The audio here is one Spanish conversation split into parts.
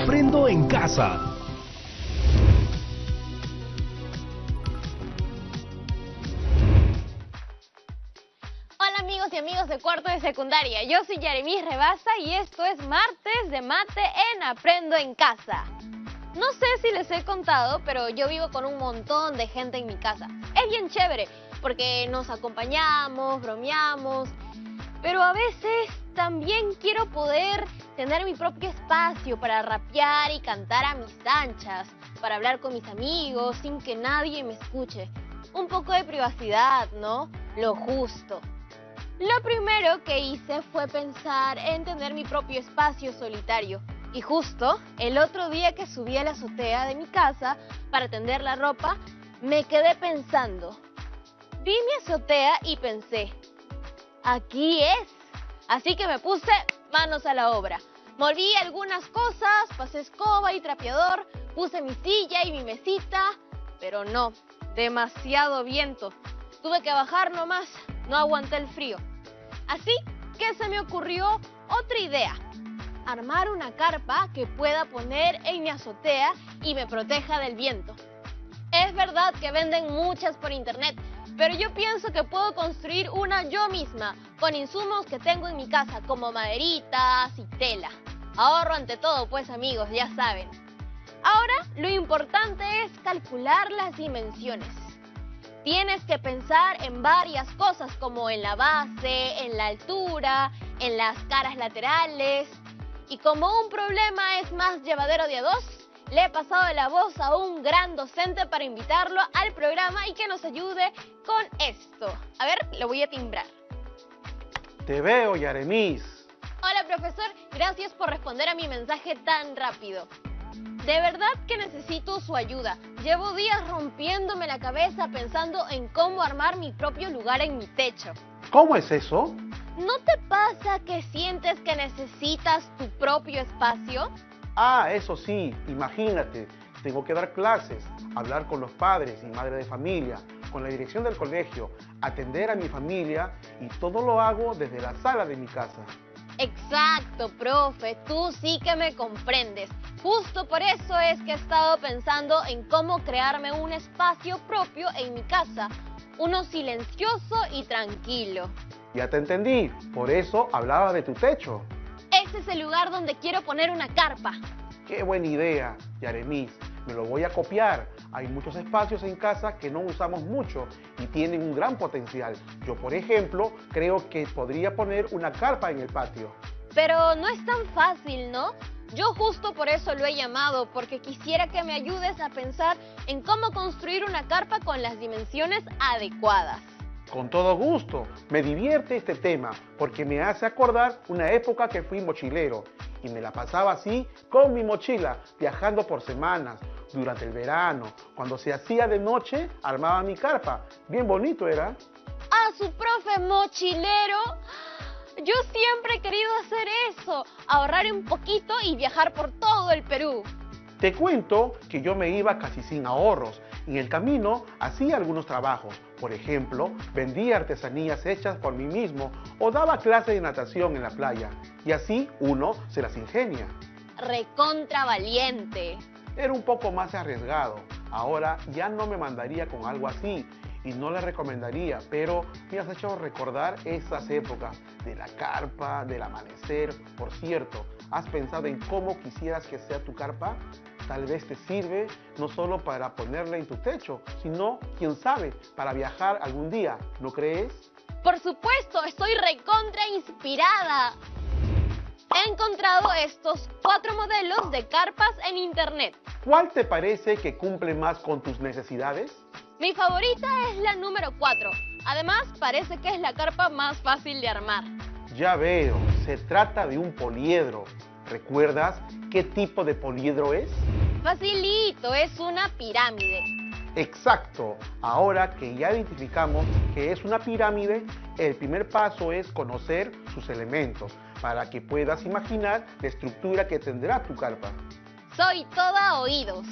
Aprendo en Casa. Hola amigos y amigos de cuarto de secundaria, yo soy Yaremís Rebasa y esto es Martes de Mate en Aprendo en Casa. No sé si les he contado, pero yo vivo con un montón de gente en mi casa. Es bien chévere porque nos acompañamos, bromeamos, pero a veces también quiero poder tener mi propio espacio para rapear y cantar a mis anchas, para hablar con mis amigos sin que nadie me escuche. Un poco de privacidad, ¿no? Lo justo. Lo primero que hice fue pensar en tener mi propio espacio solitario. Y justo el otro día que subí a la azotea de mi casa para tender la ropa, me quedé pensando. Vi mi azotea y pensé, aquí es. Así que me puse manos a la obra. Moví algunas cosas, pasé escoba y trapeador, puse mi silla y mi mesita, pero no, demasiado viento. Tuve que bajar nomás, no aguanté el frío. Así que se me ocurrió otra idea. Armar una carpa que pueda poner en mi azotea y me proteja del viento. Es verdad que venden muchas por internet, pero yo pienso que puedo construir una yo misma, con insumos que tengo en mi casa, como maderitas y tela. Ahorro ante todo, pues amigos, ya saben. Ahora, lo importante es calcular las dimensiones. Tienes que pensar en varias cosas, como en la base, en la altura, en las caras laterales. Y como un problema es más llevadero de a dos, le he pasado la voz a un gran docente para invitarlo al programa y que nos ayude con esto. A ver, lo voy a timbrar. Te veo, Yaremís. Hola, profesor. Gracias por responder a mi mensaje tan rápido. De verdad que necesito su ayuda. Llevo días rompiéndome la cabeza pensando en cómo armar mi propio lugar en mi techo. ¿Cómo es eso? ¿No te pasa que sientes que necesitas tu propio espacio? Ah, eso sí, imagínate, tengo que dar clases, hablar con los padres y madres de familia, con la dirección del colegio, atender a mi familia y todo lo hago desde la sala de mi casa. Exacto, profe, tú sí que me comprendes. Justo por eso es que he estado pensando en cómo crearme un espacio propio en mi casa, uno silencioso y tranquilo. Ya te entendí, por eso hablaba de tu techo. Ese es el lugar donde quiero poner una carpa. ¡Qué buena idea, Yaremís! Me lo voy a copiar. Hay muchos espacios en casa que no usamos mucho y tienen un gran potencial. Yo, por ejemplo, creo que podría poner una carpa en el patio. Pero no es tan fácil, ¿no? Yo justo por eso lo he llamado, porque quisiera que me ayudes a pensar en cómo construir una carpa con las dimensiones adecuadas. Con todo gusto, me divierte este tema porque me hace acordar una época que fui mochilero y me la pasaba así con mi mochila, viajando por semanas, durante el verano. Cuando se hacía de noche, armaba mi carpa. Bien bonito era. ¡Ah, su profe mochilero! Yo siempre he querido hacer eso, ahorrar un poquito y viajar por todo el Perú. Te cuento que yo me iba casi sin ahorros. En el camino hacía algunos trabajos. Por ejemplo, vendía artesanías hechas por mí mismo o daba clases de natación en la playa. Y así uno se las ingenia. Recontra valiente. Era un poco más arriesgado. Ahora ya no me mandaría con algo así y no le recomendaría, pero me has hecho recordar esas épocas de la carpa, del amanecer. Por cierto, ¿has pensado en cómo quisieras que sea tu carpa? Tal vez te sirve no solo para ponerla en tu techo, sino, quién sabe, para viajar algún día, ¿no crees? Por supuesto, estoy recontra inspirada. He encontrado estos 4 modelos de carpas en internet. ¿Cuál te parece que cumple más con tus necesidades? Mi favorita es la número 4. Además, parece que es la carpa más fácil de armar. Ya veo, se trata de un poliedro. ¿Recuerdas qué tipo de poliedro es? Facilito, es una pirámide. Exacto. Ahora que ya identificamos que es una pirámide, el primer paso es conocer sus elementos para que puedas imaginar la estructura que tendrá tu carpa. Soy toda oídos.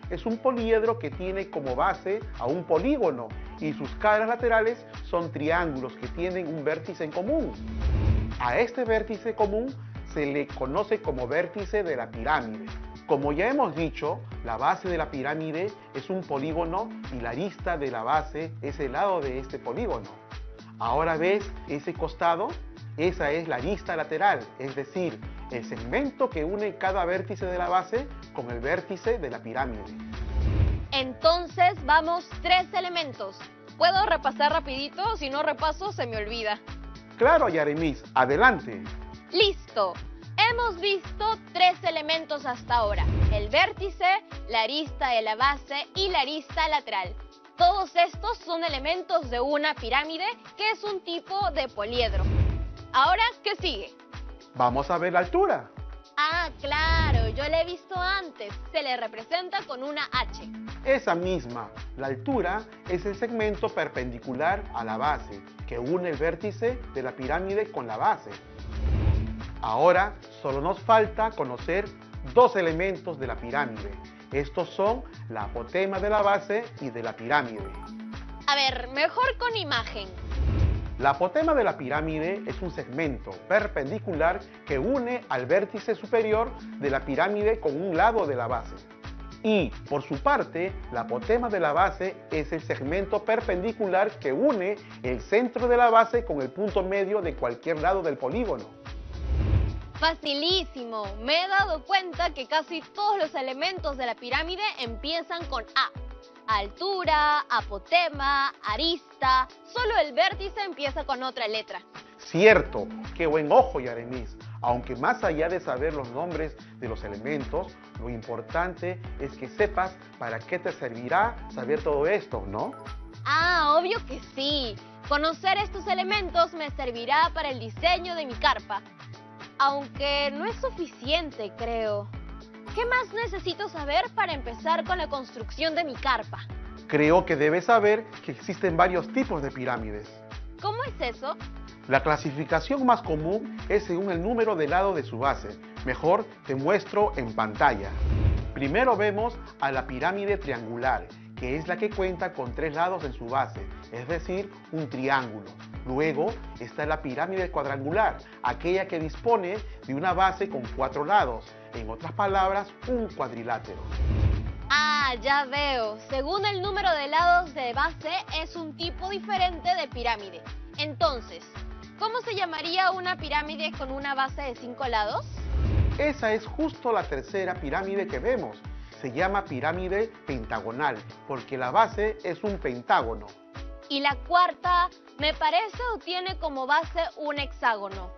Es un poliedro que tiene como base a un polígono y sus caras laterales son triángulos que tienen un vértice en común. A este vértice común se le conoce como vértice de la pirámide. Como ya hemos dicho, la base de la pirámide es un polígono y la arista de la base es el lado de este polígono. Ahora ves ese costado, esa es la arista lateral, es decir, el segmento que une cada vértice de la base con el vértice de la pirámide. Entonces vamos 3 elementos. ¿Puedo repasar rapidito? Si no repaso se me olvida. Claro, Yaremis, adelante. ¡Listo! Hemos visto 3 elementos hasta ahora: el vértice, la arista de la base y la arista lateral. Todos estos son elementos de una pirámide, que es un tipo de poliedro. Ahora, ¿qué sigue? Vamos a ver la altura. Ah, claro, yo la he visto antes. Se le representa con una H. Esa misma, la altura, es el segmento perpendicular a la base, que une el vértice de la pirámide con la base. Ahora, solo nos falta conocer 2 elementos de la pirámide. Estos son la apotema de la base y de la pirámide. A ver, mejor con imagen. La apotema de la pirámide es un segmento perpendicular que une al vértice superior de la pirámide con un lado de la base. Y, por su parte, la apotema de la base es el segmento perpendicular que une el centro de la base con el punto medio de cualquier lado del polígono. Facilísimo. Me he dado cuenta que casi todos los elementos de la pirámide empiezan con A. Altura, apotema, arista. Solo el vértice empieza con otra letra. Cierto, qué buen ojo, Yaremis. Aunque más allá de saber los nombres de los elementos, lo importante es que sepas para qué te servirá saber todo esto, ¿no? Ah, obvio que sí. Conocer estos elementos me servirá para el diseño de mi carpa. Aunque no es suficiente, creo. ¿Qué más necesito saber para empezar con la construcción de mi carpa? Creo que debes saber que existen varios tipos de pirámides. ¿Cómo es eso? La clasificación más común es según el número de lados de su base. Mejor te muestro en pantalla. Primero vemos a la pirámide triangular, que es la que cuenta con 3 lados en su base, es decir, un triángulo. Luego está la pirámide cuadrangular, aquella que dispone de una base con 4 lados, en otras palabras, un cuadrilátero. Ah, ya veo. Según el número de lados de base, es un tipo diferente de pirámide. Entonces, ¿cómo se llamaría una pirámide con una base de 5 lados? Esa es justo la tercera pirámide que vemos. Se llama pirámide pentagonal, porque la base es un pentágono. Y la cuarta, me parece o tiene como base un hexágono.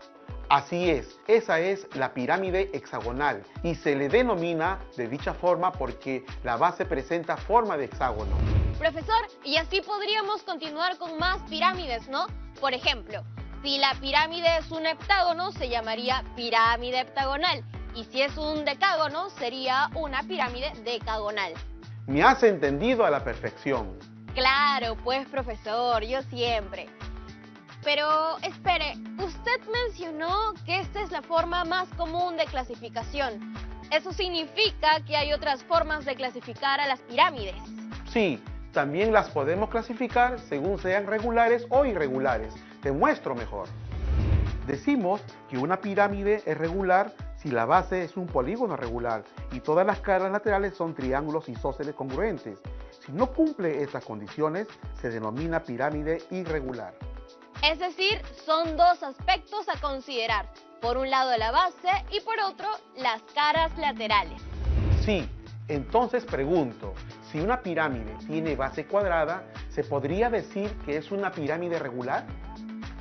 Así es, esa es la pirámide hexagonal y se le denomina de dicha forma porque la base presenta forma de hexágono. Profesor, y así podríamos continuar con más pirámides, ¿no? Por ejemplo, si la pirámide es un heptágono, se llamaría pirámide heptagonal. Y si es un decágono, sería una pirámide decagonal. Me has entendido a la perfección. Claro, pues profesor, yo siempre. Pero espere, usted mencionó que esta es la forma más común de clasificación. Eso significa que hay otras formas de clasificar a las pirámides. Sí, también las podemos clasificar según sean regulares o irregulares. Te muestro mejor. Decimos que una pirámide es regular si la base es un polígono regular y todas las caras laterales son triángulos isósceles congruentes. Si no cumple estas condiciones, se denomina pirámide irregular. Es decir, son 2 aspectos a considerar. Por un lado la base y por otro las caras laterales. Sí, entonces pregunto, si una pirámide tiene base cuadrada, ¿se podría decir que es una pirámide regular?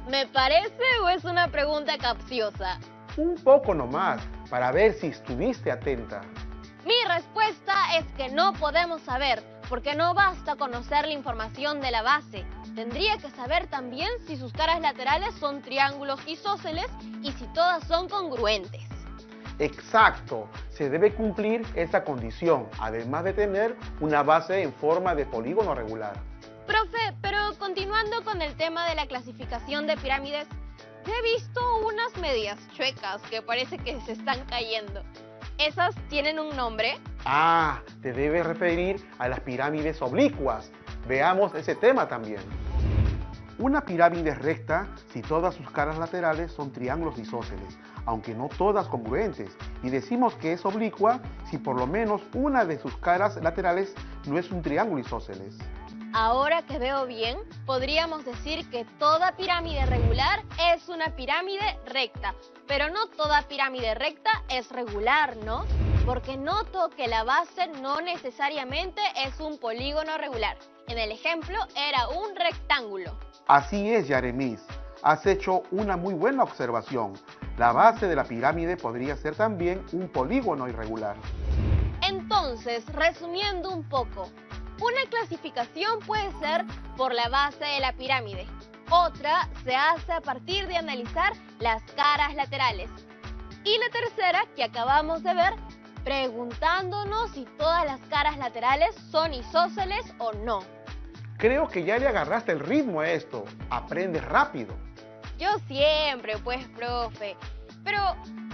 ¿Me parece o es una pregunta capciosa? Un poco nomás, para ver si estuviste atenta. Mi respuesta es que no podemos saber, porque no basta conocer la información de la base. Tendría que saber también si sus caras laterales son triángulos isósceles y si todas son congruentes. Exacto, se debe cumplir esa condición, además de tener una base en forma de polígono regular. Profe, pero continuando con el tema de la clasificación de pirámides, he visto unas medias chuecas que parece que se están cayendo. ¿Esas tienen un nombre? Ah, te debes referir a las pirámides oblicuas. Veamos ese tema también. Una pirámide es recta si todas sus caras laterales son triángulos isósceles, aunque no todas congruentes, y decimos que es oblicua si por lo menos una de sus caras laterales no es un triángulo isósceles. Ahora que veo bien, podríamos decir que toda pirámide regular es una pirámide recta, pero no toda pirámide recta es regular, ¿no? Porque noto que la base no necesariamente es un polígono regular. En el ejemplo era un rectángulo. Así es, Yaremis. Has hecho una muy buena observación. La base de la pirámide podría ser también un polígono irregular. Entonces, resumiendo un poco, una clasificación puede ser por la base de la pirámide. Otra se hace a partir de analizar las caras laterales. Y la tercera, que acabamos de ver, preguntándonos si todas las caras laterales son isósceles o no. Creo que ya le agarraste el ritmo a esto. Aprendes rápido. Yo siempre, pues, profe. Pero,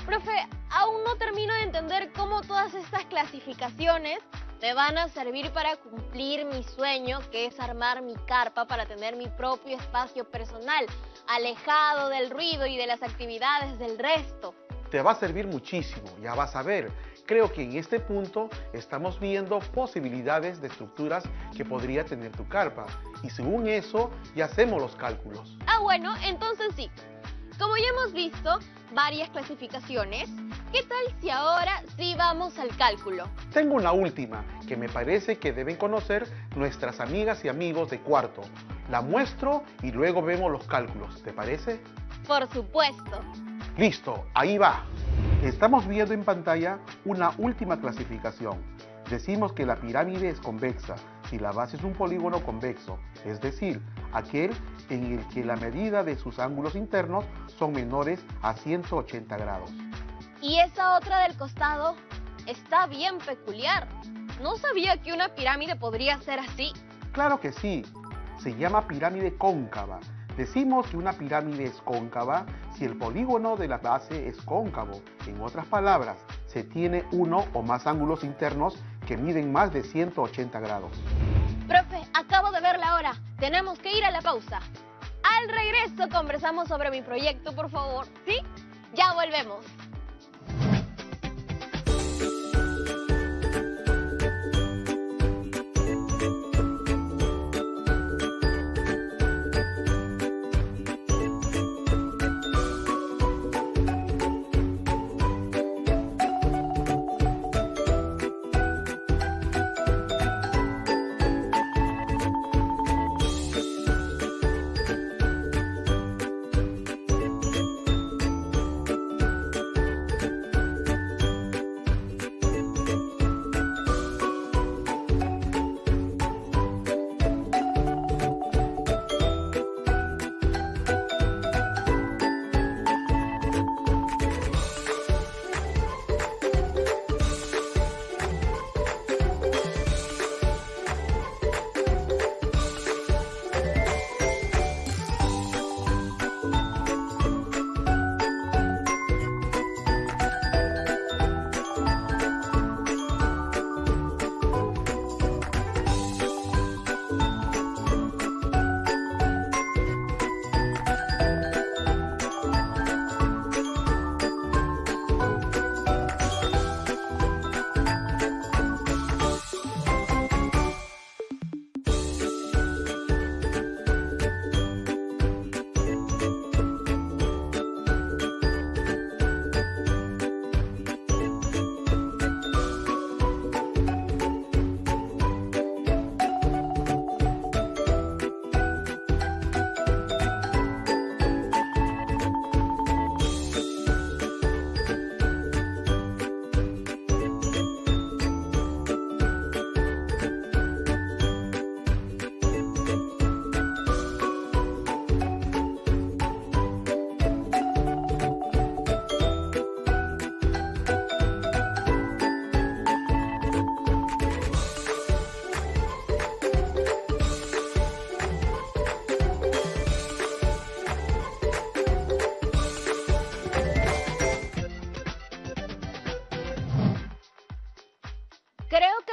profe, aún no termino de entender cómo todas estas clasificaciones me van a servir para cumplir mi sueño, que es armar mi carpa para tener mi propio espacio personal, alejado del ruido y de las actividades del resto. Te va a servir muchísimo, ya vas a ver. Creo que en este punto estamos viendo posibilidades de estructuras que podría tener tu carpa. Y según eso, ya hacemos los cálculos. Ah, bueno, entonces sí. Como ya hemos visto varias clasificaciones, ¿qué tal si ahora sí vamos al cálculo? Tengo una última que me parece que deben conocer nuestras amigas y amigos de cuarto. La muestro y luego vemos los cálculos, ¿te parece? Por supuesto. Listo, ahí va. Estamos viendo en pantalla una última clasificación. Decimos que la pirámide es convexa si la base es un polígono convexo, es decir, aquel en el que la medida de sus ángulos internos son menores a 180 grados. Y esa otra del costado está bien peculiar. No sabía que una pirámide podría ser así. Claro que sí, se llama pirámide cóncava. Decimos que una pirámide es cóncava si el polígono de la base es cóncavo. En otras palabras, se tiene uno o más ángulos internos que miden más de 180 grados. Profe, acabo de ver la hora. Tenemos que ir a la pausa. Al regreso conversamos sobre mi proyecto, por favor. ¿Sí? Ya volvemos.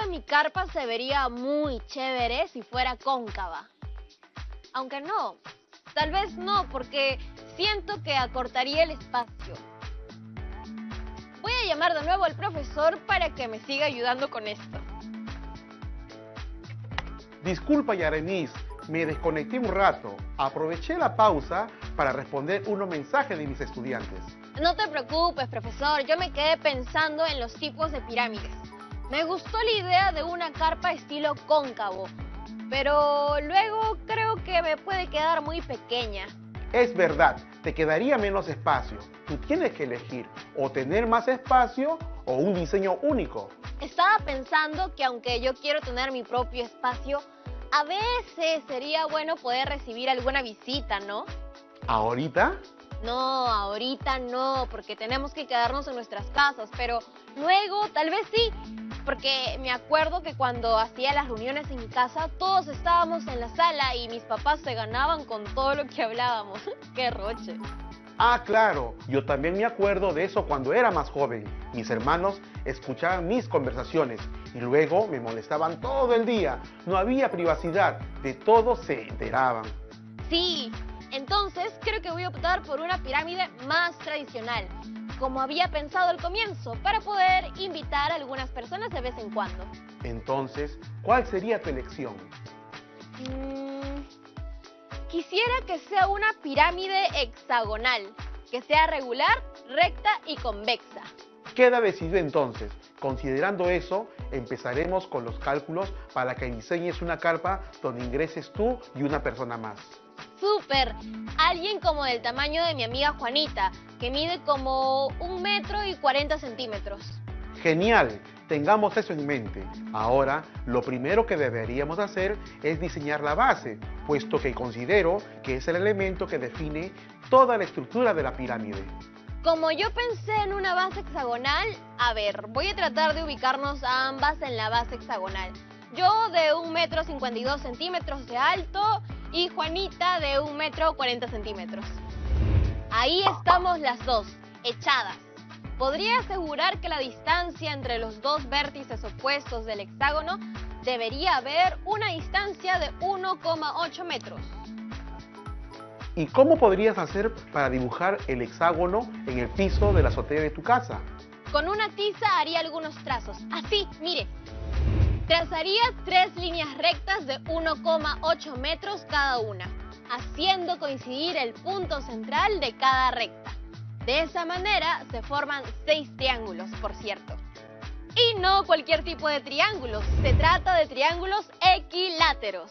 Mi carpa se vería muy chévere si fuera cóncava. Aunque no, tal vez no, porque siento que acortaría el espacio. Voy a llamar de nuevo al profesor para que me siga ayudando con esto. Disculpa, Yaremis, me desconecté un rato. Aproveché la pausa para responder unos mensajes de mis estudiantes. No te preocupes, profesor, yo me quedé pensando en los tipos de pirámides. Me gustó la idea de una carpa estilo cóncavo, pero luego creo que me puede quedar muy pequeña. Es verdad, te quedaría menos espacio. Tú tienes que elegir o tener más espacio o un diseño único. Estaba pensando que aunque yo quiero tener mi propio espacio, a veces sería bueno poder recibir alguna visita, ¿no? ¿Ahorita? No, ahorita no, porque tenemos que quedarnos en nuestras casas, pero luego tal vez sí, porque me acuerdo que cuando hacía las reuniones en mi casa, todos estábamos en la sala y mis papás se ganaban con todo lo que hablábamos. ¡Qué roche! Ah, claro, yo también me acuerdo de eso cuando era más joven. Mis hermanos escuchaban mis conversaciones y luego me molestaban todo el día. No había privacidad, de todo se enteraban. Sí, entonces creo que voy a optar por una pirámide más tradicional, como había pensado al comienzo, para poder invitar a algunas personas de vez en cuando. Entonces, ¿cuál sería tu elección? Quisiera que sea una pirámide hexagonal, que sea regular, recta y convexa. Queda decidido entonces. Considerando eso, empezaremos con los cálculos para que diseñes una carpa donde ingreses tú y una persona más. ¡Súper! Alguien como del tamaño de mi amiga Juanita, que mide como 1,40 m. ¡Genial! Tengamos eso en mente. Ahora, lo primero que deberíamos hacer es diseñar la base, puesto que considero que es el elemento que define toda la estructura de la pirámide. Como yo pensé en una base hexagonal, a ver, voy a tratar de ubicarnos a ambas en la base hexagonal. Yo de 1,52 m de alto y Juanita de 1,40 m. Ahí estamos las dos, echadas. Podría asegurar que la distancia entre los dos vértices opuestos del hexágono debería haber una distancia de 1,8 metros. ¿Y cómo podrías hacer para dibujar el hexágono en el piso de la azotea de tu casa? Con una tiza haría algunos trazos. Así, mire. Trazaría 3 líneas rectas de 1,8 metros cada una, haciendo coincidir el punto central de cada recta. De esa manera se forman 6 triángulos, por cierto. Y no cualquier tipo de triángulos, se trata de triángulos equiláteros.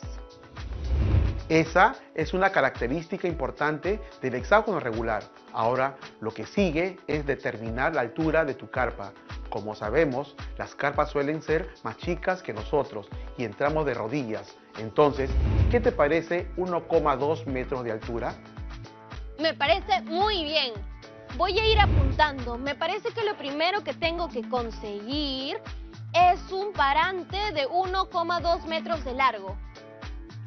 Esa es una característica importante del hexágono regular. Ahora, lo que sigue es determinar la altura de tu carpa. Como sabemos, las carpas suelen ser más chicas que nosotros y entramos de rodillas. Entonces, ¿qué te parece 1,2 metros de altura? Me parece muy bien. Voy a ir apuntando. Me parece que lo primero que tengo que conseguir es un parante de 1,2 metros de largo.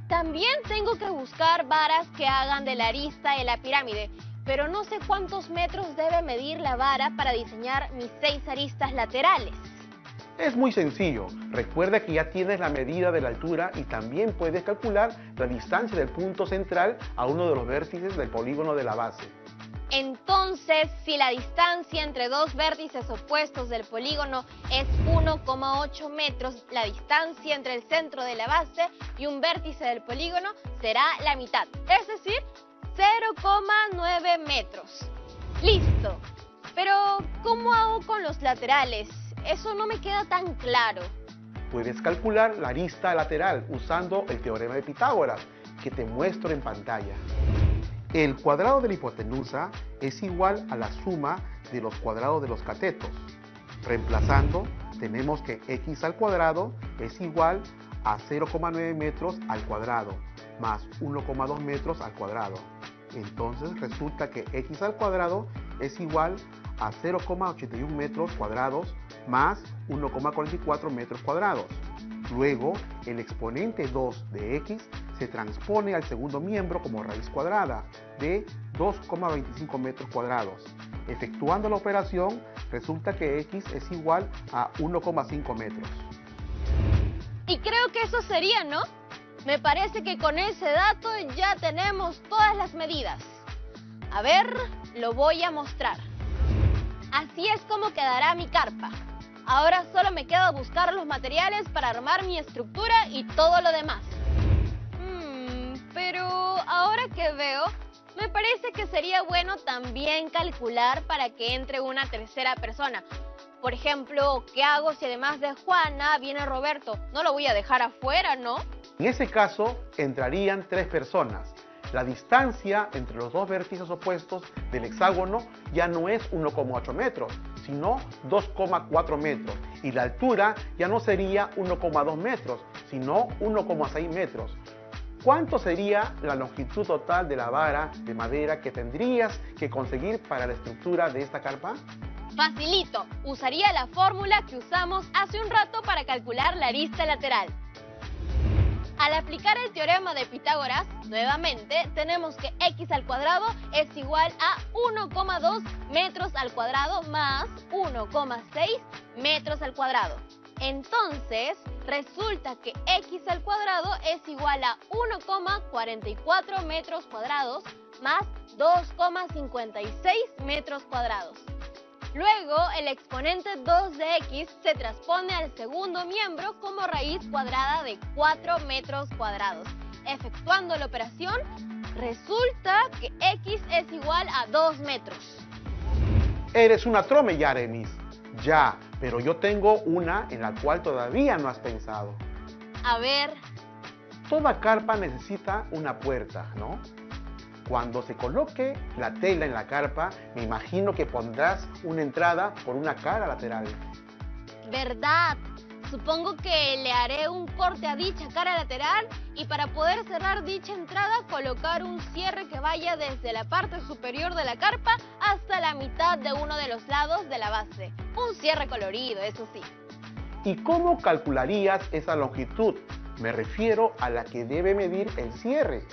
También tengo que buscar varas que hagan de la arista de la pirámide, pero no sé cuántos metros debe medir la vara para diseñar mis 6 aristas laterales. Es muy sencillo. Recuerda que ya tienes la medida de la altura y también puedes calcular la distancia del punto central a uno de los vértices del polígono de la base. Entonces, si la distancia entre dos vértices opuestos del polígono es 1,8 metros, la distancia entre el centro de la base y un vértice del polígono será la mitad, es decir, 0,9 metros. ¡Listo! Pero, ¿cómo hago con los laterales? Eso no me queda tan claro. Puedes calcular la arista lateral usando el teorema de Pitágoras, que te muestro en pantalla. El cuadrado de la hipotenusa es igual a la suma de los cuadrados de los catetos. Reemplazando, tenemos que x al cuadrado es igual a 0,9 metros al cuadrado más 1,2 metros al cuadrado. Entonces resulta que x al cuadrado es igual a 0,81 metros cuadrados más 1,44 metros cuadrados. Luego, el exponente 2 de x se transpone al segundo miembro como raíz cuadrada de 2,25 metros cuadrados. Efectuando la operación, resulta que x es igual a 1,5 metros. Y creo que eso sería, ¿no? Me parece que con ese dato ya tenemos todas las medidas. A ver, lo voy a mostrar. Así es como quedará mi carpa. Ahora solo me queda buscar los materiales para armar mi estructura y todo lo demás. Pero ahora que veo, me parece que sería bueno también calcular para que entre una tercera persona. Por ejemplo, ¿qué hago si además de Juana viene Roberto? No lo voy a dejar afuera, ¿no? En ese caso, entrarían 3 personas. La distancia entre los dos vértices opuestos del hexágono ya no es 1,8 metros, sino 2,4 metros. Y la altura ya no sería 1,2 metros, sino 1,6 metros. ¿Cuánto sería la longitud total de la vara de madera que tendrías que conseguir para la estructura de esta carpa? Facilito, usaría la fórmula que usamos hace un rato para calcular la arista lateral. Al aplicar el teorema de Pitágoras, nuevamente tenemos que x al cuadrado es igual a 1,2 metros al cuadrado más 1,6 metros al cuadrado. Entonces, resulta que x al cuadrado es igual a 1,44 metros cuadrados más 2,56 metros cuadrados. Luego, el exponente 2 de x se transpone al segundo miembro como raíz cuadrada de 4 metros cuadrados. Efectuando la operación, resulta que x es igual a 2 metros. Eres una trome, Yaremis. Ya, pero yo tengo una en la cual todavía no has pensado. A ver. Toda carpa necesita una puerta, ¿no? Cuando se coloque la tela en la carpa, me imagino que pondrás una entrada por una cara lateral. ¿Verdad? Supongo que le haré un corte a dicha cara lateral y para poder cerrar dicha entrada colocar un cierre que vaya desde la parte superior de la carpa hasta la mitad de uno de los lados de la base. Un cierre colorido, eso sí. ¿Y cómo calcularías esa longitud? Me refiero a la que debe medir el cierre.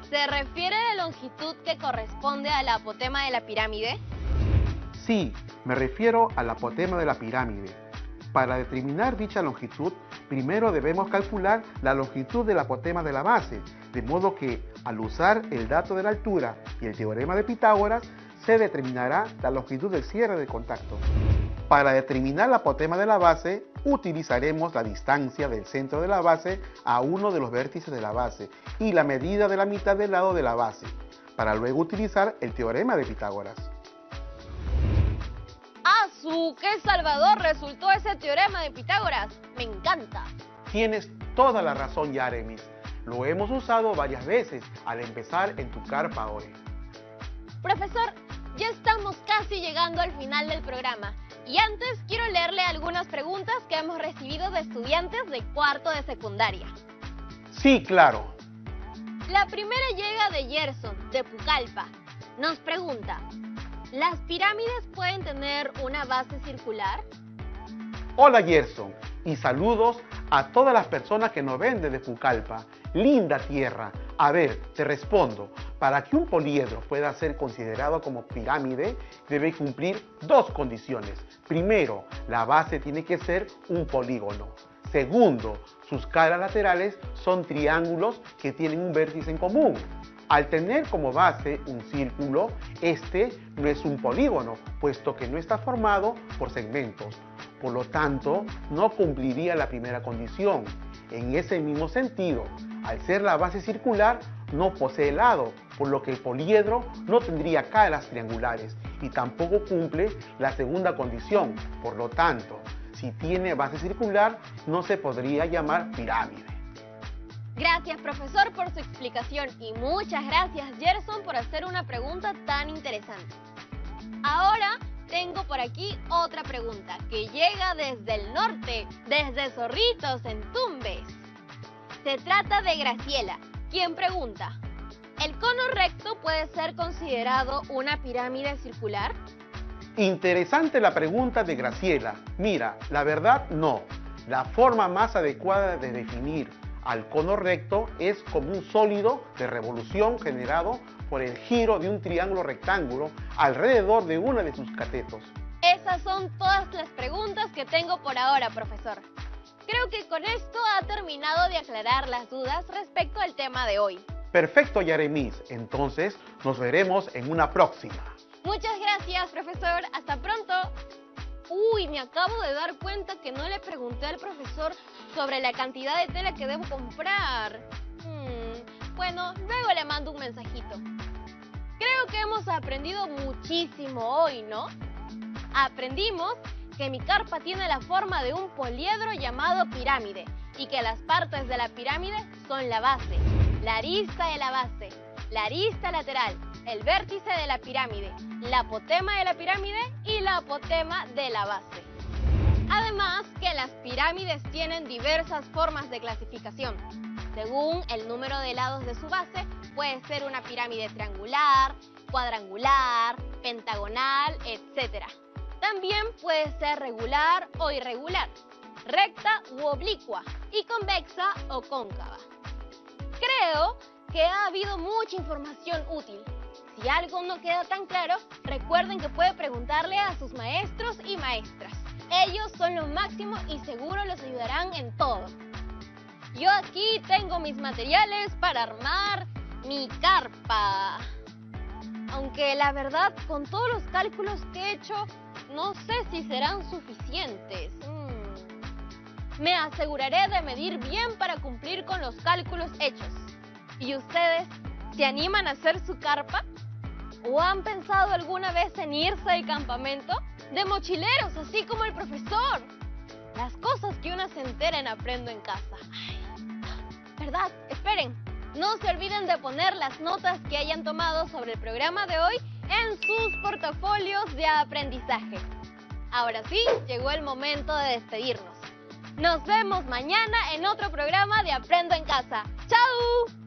¿Se refiere a la longitud que corresponde a la apotema de la pirámide? Sí, me refiero al apotema de la pirámide. Para determinar dicha longitud, primero debemos calcular la longitud del apotema de la base, de modo que, al usar el dato de la altura y el teorema de Pitágoras, se determinará la longitud del cierre de contacto. Para determinar la apotema de la base, utilizaremos la distancia del centro de la base a uno de los vértices de la base y la medida de la mitad del lado de la base, para luego utilizar el teorema de Pitágoras. ¡Asu! ¡Qué salvador resultó ese teorema de Pitágoras! ¡Me encanta! Tienes toda la razón, Yaremis. Lo hemos usado varias veces al empezar en tu carpa hoy. Profesor, ya estamos casi llegando al final del programa. Y antes quiero leerle algunas preguntas que hemos recibido de estudiantes de cuarto de secundaria. Sí, claro. La primera llega de Gerson, de Pucallpa. Nos pregunta, ¿las pirámides pueden tener una base circular? Hola, Gerson, y saludos a todas las personas que nos ven desde Pucallpa. Linda tierra. A ver, te respondo. Para que un poliedro pueda ser considerado como pirámide, debe cumplir 2 condiciones. Primero, la base tiene que ser un polígono. Segundo, sus caras laterales son triángulos que tienen un vértice en común. Al tener como base un círculo, este no es un polígono, puesto que no está formado por segmentos. Por lo tanto, no cumpliría la primera condición. En ese mismo sentido, al ser la base circular, no posee lado, por lo que el poliedro no tendría caras triangulares y tampoco cumple la segunda condición. Por lo tanto, si tiene base circular, no se podría llamar pirámide. Gracias, profesor, por su explicación y muchas gracias, Gerson, por hacer una pregunta tan interesante. Ahora tengo por aquí otra pregunta que llega desde el norte, desde Zorritos, en Tumbes. Se trata de Graciela, quien pregunta, ¿el cono recto puede ser considerado una pirámide circular? Interesante la pregunta de Graciela. Mira, la verdad no. La forma más adecuada de definir al cono recto es como un sólido de revolución generado por el giro de un triángulo rectángulo alrededor de una de sus catetos. Esas son todas las preguntas que tengo por ahora, profesor. Creo que con esto ha terminado de aclarar las dudas respecto al tema de hoy. Perfecto, Yaremis. Entonces, nos veremos en una próxima. Muchas gracias, profesor. Hasta pronto. Uy, me acabo de dar cuenta que no le pregunté al profesor sobre la cantidad de tela que debo comprar. Bueno, luego le mando un mensajito. Creo que hemos aprendido muchísimo hoy, ¿no? Aprendimos que mi carpa tiene la forma de un poliedro llamado pirámide y que las partes de la pirámide son la base, la arista de la base, la arista lateral, el vértice de la pirámide, la apotema de la pirámide y la apotema de la base. Además que las pirámides tienen diversas formas de clasificación. Según el número de lados de su base, puede ser una pirámide triangular, cuadrangular, pentagonal, etc. También puede ser regular o irregular, recta u oblicua y convexa o cóncava. Creo que ha habido mucha información útil. Si algo no queda tan claro, recuerden que puede preguntarle a sus maestros y maestras. Ellos son lo máximo y seguro los ayudarán en todo. Yo aquí tengo mis materiales para armar mi carpa. Aunque la verdad, con todos los cálculos que he hecho, no sé si serán suficientes. Me aseguraré de medir bien para cumplir con los cálculos hechos. ¿Y ustedes se animan a hacer su carpa? ¿O han pensado alguna vez en irse al campamento? De mochileros, así como el profesor. Las cosas que uno se entera en Aprendo en Casa. Ay, ¿verdad? Esperen. No se olviden de poner las notas que hayan tomado sobre el programa de hoy en sus portafolios de aprendizaje. Ahora sí, llegó el momento de despedirnos. Nos vemos mañana en otro programa de Aprendo en Casa. ¡Chao!